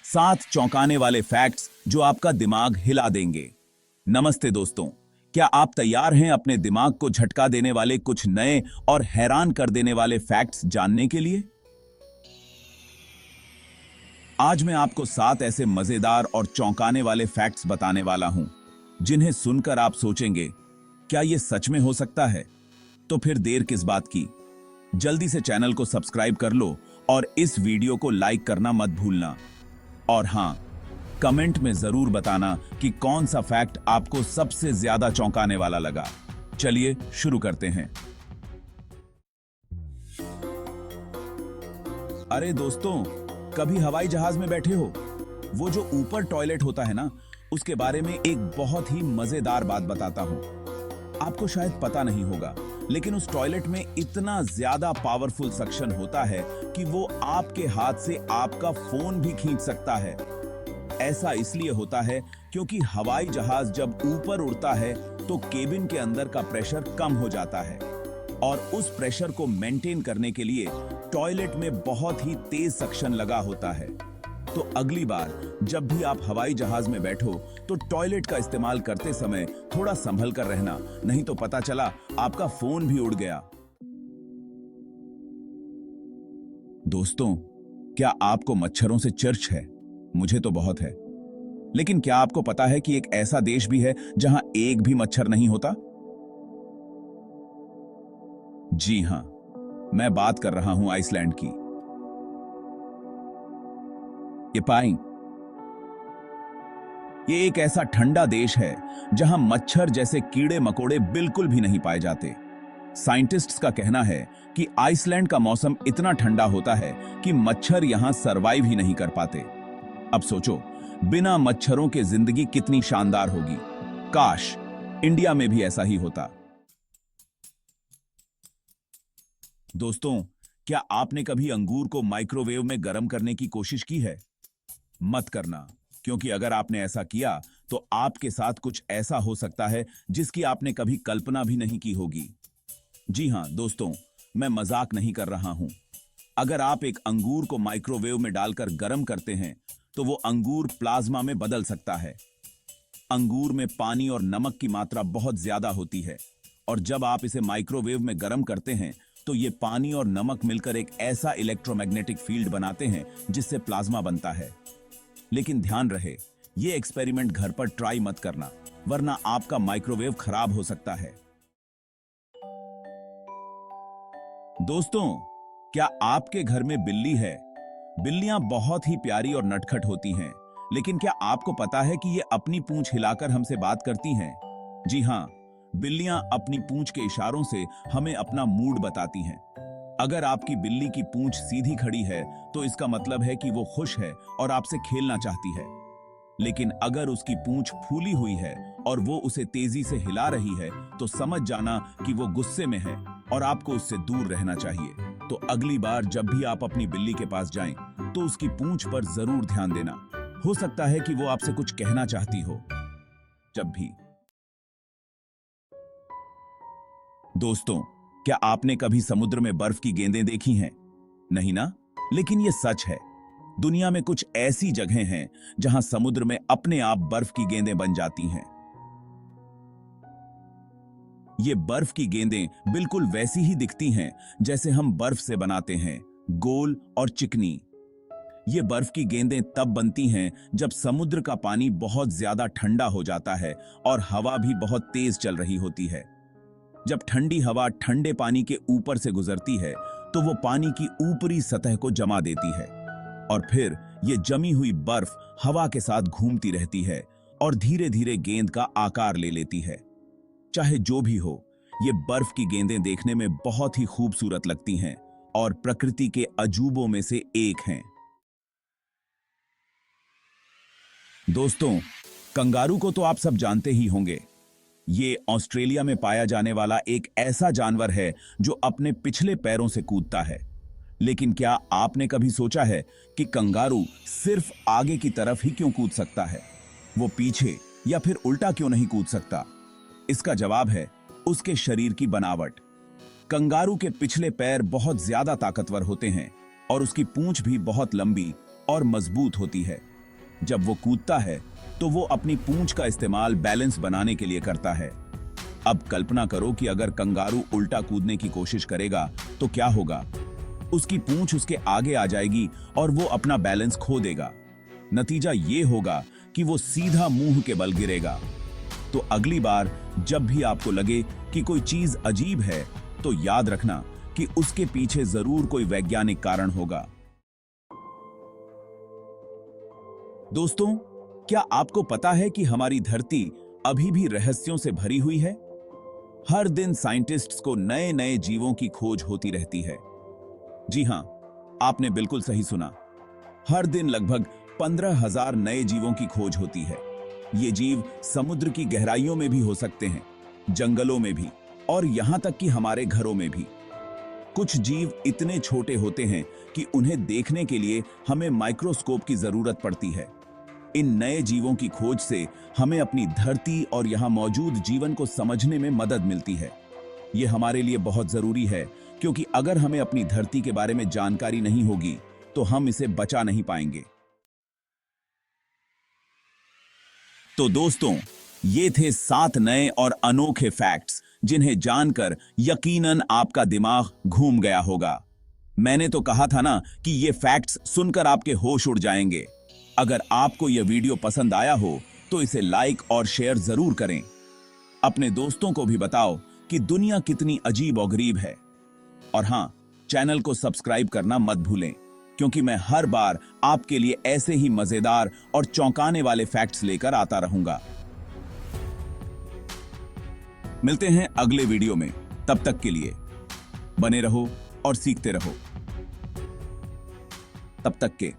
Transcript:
7 चौंकाने वाले फैक्ट्स जो आपका दिमाग हिला देंगे। नमस्ते दोस्तों, क्या आप तैयार हैं अपने दिमाग को झटका देने वाले कुछ नए और हैरान कर देने वाले फैक्ट्स जानने के लिए? आज मैं आपको 7 ऐसे मजेदार और चौंकाने वाले फैक्ट्स बताने वाला हूं, जिन्हें सुनकर आप सोचेंगे, क्या यह सच में हो सकता है? तो फिर देर किस बात की? जल्दी से चैनल को सब्सक्राइब कर लो और इस वीडियो को लाइक करना मत भूलना। और हां, कमेंट में जरूर बताना कि कौन सा फैक्ट आपको सबसे ज्यादा चौंकाने वाला लगा। चलिए शुरू करते हैं। अरे दोस्तों, कभी हवाई जहाज में बैठे हो? वो जो ऊपर टॉयलेट होता है ना, उसके बारे में एक बहुत ही मजेदार बात बताता हूं। आपको शायद पता नहीं होगा, लेकिन उस टॉयलेट में इतना ज्यादा पावरफुल सक्शन होता है कि वो आपके हाथ से आपका फोन भी खींच सकता है। ऐसा इसलिए होता है क्योंकि हवाई जहाज जब ऊपर उड़ता है तो केबिन के अंदर का प्रेशर कम हो जाता है, और उस प्रेशर को मेंटेन करने के लिए टॉयलेट में बहुत ही तेज सक्शन लगा होता है। तो अगली बार जब भी आप हवाई जहाज में बैठो तो टॉयलेट का इस्तेमाल करते समय थोड़ा संभल कर रहना, नहीं तो पता चला आपका फोन भी उड़ गया। दोस्तों, क्या आपको मच्छरों से चिर्च है? मुझे तो बहुत है। लेकिन क्या आपको पता है कि एक ऐसा देश भी है जहां एक भी मच्छर नहीं होता? जी हां, मैं बात कर रहा हूं आइसलैंड की। ये एक ऐसा ठंडा देश है जहां मच्छर जैसे कीड़े मकोड़े बिल्कुल भी नहीं पाए जाते। साइंटिस्ट्स का कहना है कि आइसलैंड का मौसम इतना ठंडा होता है कि मच्छर यहां सरवाइव ही नहीं कर पाते। अब सोचो, बिना मच्छरों के जिंदगी कितनी शानदार होगी। काश इंडिया में भी ऐसा ही होता। दोस्तों, क्या आपने कभी अंगूर को माइक्रोवेव में गर्म करने की कोशिश की है? मत करना, क्योंकि अगर आपने ऐसा किया तो आपके साथ कुछ ऐसा हो सकता है जिसकी आपने कभी कल्पना भी नहीं की होगी। जी हां दोस्तों, मैं मजाक नहीं कर रहा हूं। अगर आप एक अंगूर को माइक्रोवेव में डालकर गर्म करते हैं तो वो अंगूर प्लाज्मा में बदल सकता है। अंगूर में पानी और नमक की मात्रा बहुत ज्यादा होती है, और जब आप इसे माइक्रोवेव में गर्म करते हैं तो ये पानी और नमक मिलकर एक ऐसा इलेक्ट्रोमैग्नेटिक फील्ड बनाते हैं जिससे प्लाज्मा बनता है। लेकिन ध्यान रहे, ये एक्सपेरिमेंट घर पर ट्राई मत करना, वरना आपका माइक्रोवेव खराब हो सकता है। दोस्तों, क्या आपके घर में बिल्ली है? बिल्लियां बहुत ही प्यारी और नटखट होती हैं, लेकिन क्या आपको पता है कि ये अपनी पूंछ हिलाकर हमसे बात करती हैं? जी हां, बिल्लियां अपनी पूंछ के इशारों से हमें अपना मूड बताती हैं। अगर आपकी बिल्ली की पूंछ सीधी खड़ी है तो इसका मतलब है कि वो खुश है और आपसे खेलना चाहती है। लेकिन अगर उसकी पूंछ फूली हुई है और वो उसे तेजी से हिला रही है तो समझ जाना कि वो गुस्से में है और आपको उससे दूर रहना चाहिए। तो अगली बार जब भी आप अपनी बिल्ली के पास जाएं तो उसकी पूंछ पर जरूर ध्यान देना। हो सकता है कि वो आपसे कुछ कहना चाहती हो। जब भी दोस्तों, क्या आपने कभी समुद्र में बर्फ की गेंदें देखी हैं? नहीं ना? लेकिन यह सच है। दुनिया में कुछ ऐसी जगहें हैं जहां समुद्र में अपने आप बर्फ की गेंदें बन जाती हैं। ये बर्फ की गेंदें बिल्कुल वैसी ही दिखती हैं जैसे हम बर्फ से बनाते हैं, गोल और चिकनी। ये बर्फ की गेंदें तब बनती हैं जब समुद्र का पानी बहुत ज्यादा ठंडा हो जाता है और हवा भी बहुत तेज चल रही होती है। जब ठंडी हवा ठंडे पानी के ऊपर से गुजरती है तो वो पानी की ऊपरी सतह को जमा देती है, और फिर ये जमी हुई बर्फ हवा के साथ घूमती रहती है और धीरे धीरे गेंद का आकार ले लेती है। चाहे जो भी हो, ये बर्फ की गेंदें देखने में बहुत ही खूबसूरत लगती हैं और प्रकृति के अजूबों में से एक हैं। दोस्तों, कंगारू को तो आप सब जानते ही होंगे। ये ऑस्ट्रेलिया में पाया जाने वाला एक ऐसा जानवर है जो अपने पिछले पैरों से कूदता है। लेकिन क्या आपने कभी सोचा है कि कंगारू सिर्फ आगे की तरफ ही क्यों कूद सकता है? वो पीछे या फिर उल्टा क्यों नहीं कूद सकता? इसका जवाब है उसके शरीर की बनावट। कंगारू के पिछले पैर बहुत ज्यादा ताकतवर होते हैं और उसकी पूंछ भी बहुत लंबी और मजबूत होती है। जब वो कूदता है तो वो अपनी पूंछ का इस्तेमाल बैलेंस बनाने के लिए करता है। अब कल्पना करो कि अगर कंगारू उल्टा कूदने की कोशिश करेगा तो क्या होगा? उसकी पूंछ उसके आगे आ जाएगी और वो अपना बैलेंस खो देगा। नतीजा ये होगा कि वो सीधा मुंह के बल गिरेगा। तो अगली बार जब भी आपको लगे कि कोई चीज अजीब है, तो याद रखना कि उसके पीछे जरूर कोई वैज्ञानिक कारण होगा। दोस्तों, क्या आपको पता है कि हमारी धरती अभी भी रहस्यों से भरी हुई है? हर दिन साइंटिस्ट्स को नए नए जीवों की खोज होती रहती है। जी हां, आपने बिल्कुल सही सुना। हर दिन लगभग 15,000 नए जीवों की खोज होती है। ये जीव समुद्र की गहराइयों में भी हो सकते हैं, जंगलों में भी, और यहां तक कि हमारे घरों में भी। कुछ जीव इतने छोटे होते हैं कि उन्हें देखने के लिए हमें माइक्रोस्कोप की जरूरत पड़ती है। इन नए जीवों की खोज से हमें अपनी धरती और यहां मौजूद जीवन को समझने में मदद मिलती है। ये हमारे लिए बहुत जरूरी है, क्योंकि अगर हमें अपनी धरती के बारे में जानकारी नहीं होगी तो हम इसे बचा नहीं पाएंगे। तो दोस्तों, ये थे 7 नए और अनोखे फैक्ट्स जिन्हें जानकर यकीनन आपका दिमाग घूम गया होगा। मैंने तो कहा था ना कि ये फैक्ट्स सुनकर आपके होश उड़ जाएंगे। अगर आपको यह वीडियो पसंद आया हो तो इसे लाइक और शेयर जरूर करें। अपने दोस्तों को भी बताओ कि दुनिया कितनी अजीब और गरीब है। और हां, चैनल को सब्सक्राइब करना मत भूलें, क्योंकि मैं हर बार आपके लिए ऐसे ही मजेदार और चौंकाने वाले फैक्ट्स लेकर आता रहूंगा। मिलते हैं अगले वीडियो में। तब तक के लिए बने रहो और सीखते रहो। तब तक के